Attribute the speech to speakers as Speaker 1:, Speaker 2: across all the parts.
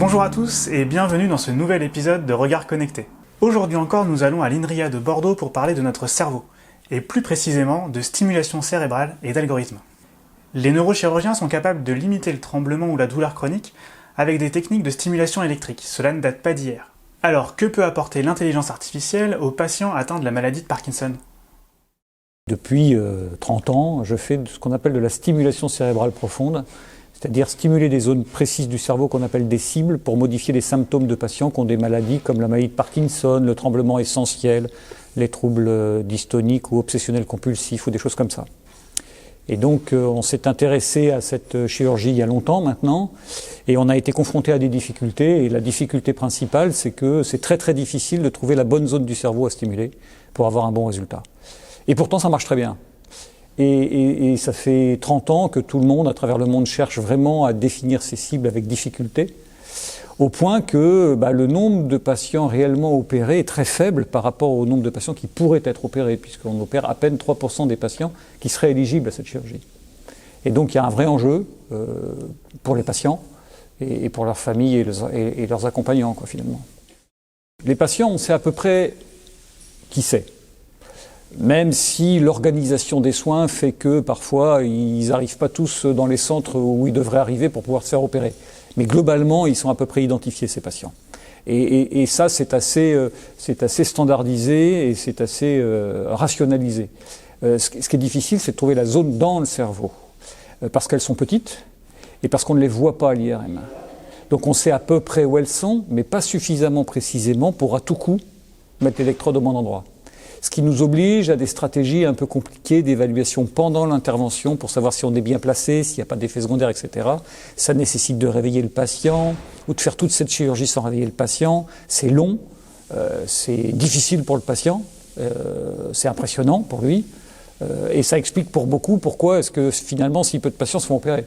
Speaker 1: Bonjour à tous et bienvenue dans ce nouvel épisode de Regard Connecté. Aujourd'hui encore, nous allons à l'INRIA de Bordeaux pour parler de notre cerveau, et plus précisément de stimulation cérébrale et d'algorithmes. Les neurochirurgiens sont capables de limiter le tremblement ou la douleur chronique avec des techniques de stimulation électrique, cela ne date pas d'hier. Alors, que peut apporter l'intelligence artificielle aux patients atteints de la maladie de Parkinson ?
Speaker 2: Depuis 30 ans, je fais ce qu'on appelle de la stimulation cérébrale profonde, c'est-à-dire stimuler des zones précises du cerveau qu'on appelle des cibles pour modifier les symptômes de patients qui ont des maladies comme la maladie de Parkinson, le tremblement essentiel, les troubles dystoniques ou obsessionnels compulsifs ou des choses comme ça. Et donc on s'est intéressé à cette chirurgie il y a longtemps maintenant et on a été confronté à des difficultés et la difficulté principale c'est que c'est très très difficile de trouver la bonne zone du cerveau à stimuler pour avoir un bon résultat. Et pourtant ça marche très bien. Et ça fait 30 ans que tout le monde à travers le monde cherche vraiment à définir ces cibles avec difficulté, au point que le nombre de patients réellement opérés est très faible par rapport au nombre de patients qui pourraient être opérés, puisqu'on opère à peine 3% des patients qui seraient éligibles à cette chirurgie. Et donc il y a un vrai enjeu pour les patients et pour leurs familles et leurs accompagnants, finalement. Les patients, on sait à peu près qui c'est. Même si l'organisation des soins fait que parfois ils n'arrivent pas tous dans les centres où ils devraient arriver pour pouvoir se faire opérer. Mais globalement, ils sont à peu près identifiés, ces patients. Et ça, c'est assez standardisé et c'est assez rationalisé. Ce qui est difficile, c'est de trouver la zone dans le cerveau. Parce qu'elles sont petites et parce qu'on ne les voit pas à l'IRM. Donc on sait à peu près où elles sont, mais pas suffisamment précisément pour à tout coup mettre l'électrode au bon endroit. Ce qui nous oblige à des stratégies un peu compliquées d'évaluation pendant l'intervention pour savoir si on est bien placé, s'il n'y a pas d'effets secondaires, etc. Ça nécessite de réveiller le patient ou de faire toute cette chirurgie sans réveiller le patient. C'est long, c'est difficile pour le patient, c'est impressionnant pour lui et ça explique pour beaucoup pourquoi est-ce que finalement si peu de patients se font opérer.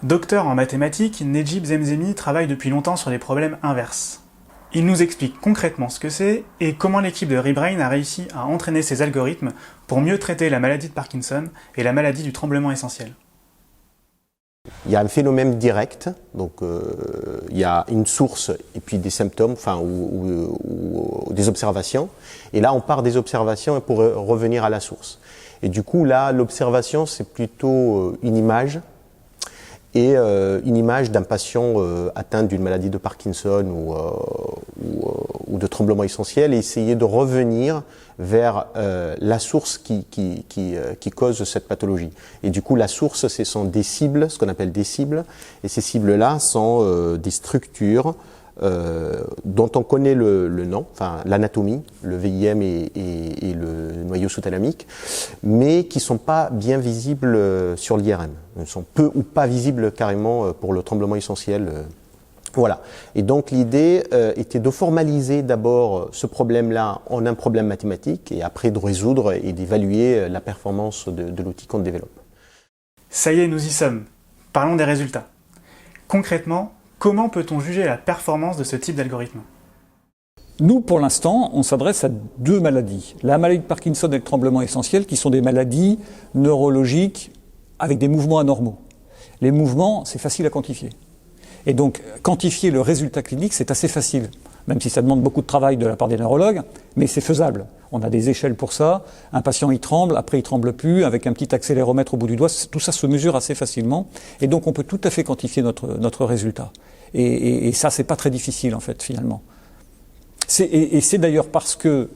Speaker 1: Docteur en mathématiques, Nedjib Zemzemi travaille depuis longtemps sur les problèmes inverses. Il nous explique concrètement ce que c'est et comment l'équipe de ReBrain a réussi à entraîner ses algorithmes pour mieux traiter la maladie de Parkinson et la maladie du tremblement essentiel.
Speaker 3: Il y a un phénomène direct, donc il y a une source et puis des symptômes, ou des observations. Et là, on part des observations pour revenir à la source. Et du coup, là, l'observation, c'est plutôt une image. Et une image d'un patient atteint d'une maladie de Parkinson ou de tremblement essentiel et essayer de revenir vers la source qui cause cette pathologie. Et du coup, la source, ce sont des cibles, ce qu'on appelle des cibles. Et ces cibles-là sont des structures dont on connaît le nom, l'anatomie, le VIM et le noyau sous-thalamique, mais qui ne sont pas bien visibles sur l'IRM. Ils sont peu ou pas visibles carrément pour le tremblement essentiel. Voilà. Et donc l'idée était de formaliser d'abord ce problème-là en un problème mathématique et après de résoudre et d'évaluer la performance de l'outil qu'on développe.
Speaker 1: Ça y est, nous y sommes. Parlons des résultats. Concrètement, comment peut-on juger la performance de ce type d'algorithme ?
Speaker 2: Nous, pour l'instant, on s'adresse à deux maladies. La maladie de Parkinson et le tremblement essentiel, qui sont des maladies neurologiques avec des mouvements anormaux. Les mouvements, c'est facile à quantifier. Et donc, quantifier le résultat clinique, c'est assez facile, même si ça demande beaucoup de travail de la part des neurologues, mais c'est faisable. On a des échelles pour ça. Un patient, il tremble, après il tremble plus, avec un petit accéléromètre au bout du doigt. Tout ça se mesure assez facilement. Et donc, on peut tout à fait quantifier notre résultat. Et ça, c'est pas très difficile, en fait, finalement. C'est d'ailleurs parce que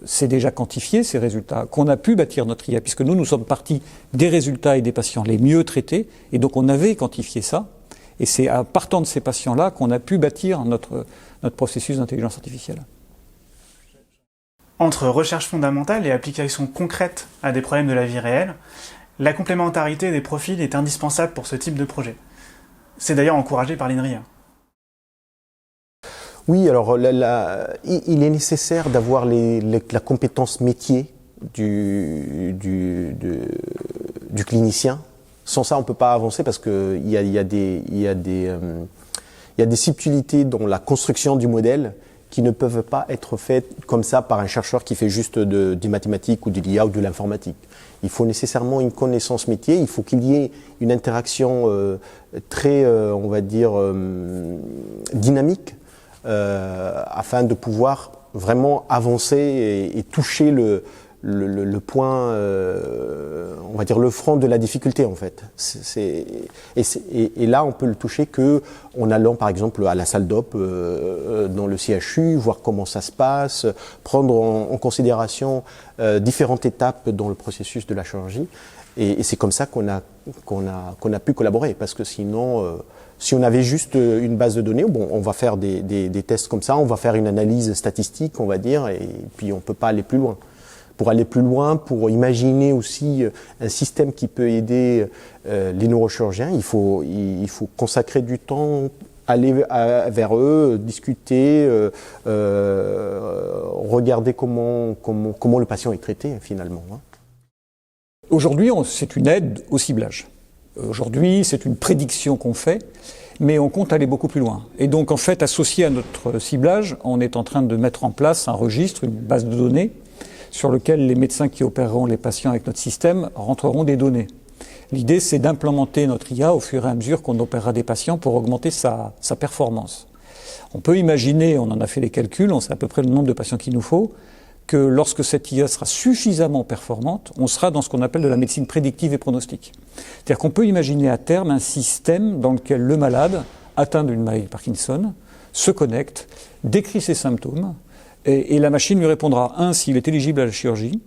Speaker 2: c'est déjà quantifié, ces résultats, qu'on a pu bâtir notre IA, puisque nous sommes partis des résultats et des patients les mieux traités, et donc on avait quantifié ça, et c'est en partant de ces patients-là qu'on a pu bâtir notre processus d'intelligence artificielle.
Speaker 1: Entre recherche fondamentale et application concrète à des problèmes de la vie réelle, la complémentarité des profils est indispensable pour ce type de projet. C'est d'ailleurs encouragé par l'INRIA.
Speaker 3: Oui, alors il est nécessaire d'avoir la compétence métier du clinicien. Sans ça, on ne peut pas avancer parce qu'il y a des subtilités dans la construction du modèle qui ne peuvent pas être faites comme ça par un chercheur qui fait juste des mathématiques ou de l'IA ou de l'informatique. Il faut nécessairement une connaissance métier, il faut qu'il y ait une interaction très, on va dire, dynamique afin de pouvoir vraiment avancer et toucher le point, on va dire le front de la difficulté en fait. Et là, on peut le toucher en allant par exemple à la salle d'op dans le CHU, voir comment ça se passe, prendre en considération différentes étapes dans le processus de la chirurgie. Et c'est comme ça qu'on a pu collaborer, parce que sinon, si on avait juste une base de données, bon, on va faire des tests comme ça, on va faire une analyse statistique, on va dire, et puis on peut pas aller plus loin. Pour aller plus loin, pour imaginer aussi un système qui peut aider les neurochirurgiens, il faut consacrer du temps, aller vers eux, discuter, regarder comment le patient est traité finalement.
Speaker 2: Aujourd'hui, c'est une aide au ciblage. Aujourd'hui, c'est une prédiction qu'on fait, mais on compte aller beaucoup plus loin. Et donc, en fait, associé à notre ciblage, on est en train de mettre en place un registre, une base de données, sur lequel les médecins qui opéreront les patients avec notre système rentreront des données. L'idée, c'est d'implémenter notre IA au fur et à mesure qu'on opérera des patients pour augmenter sa performance. On peut imaginer, on en a fait les calculs, on sait à peu près le nombre de patients qu'il nous faut, que lorsque cette IA sera suffisamment performante, on sera dans ce qu'on appelle de la médecine prédictive et pronostique. C'est-à-dire qu'on peut imaginer à terme un système dans lequel le malade, atteint d'une maladie de Parkinson, se connecte, décrit ses symptômes, et la machine lui répondra, s'il est éligible à la chirurgie,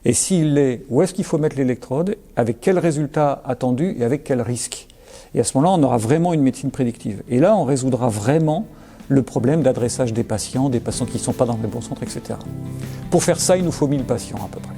Speaker 2: et s'il l'est, où est-ce qu'il faut mettre l'électrode, avec quel résultat attendu et avec quel risque. Et à ce moment-là, on aura vraiment une médecine prédictive. Et là, on résoudra vraiment le problème d'adressage des patients qui ne sont pas dans les bons centres, etc. Pour faire ça, il nous faut 1000 patients à peu près.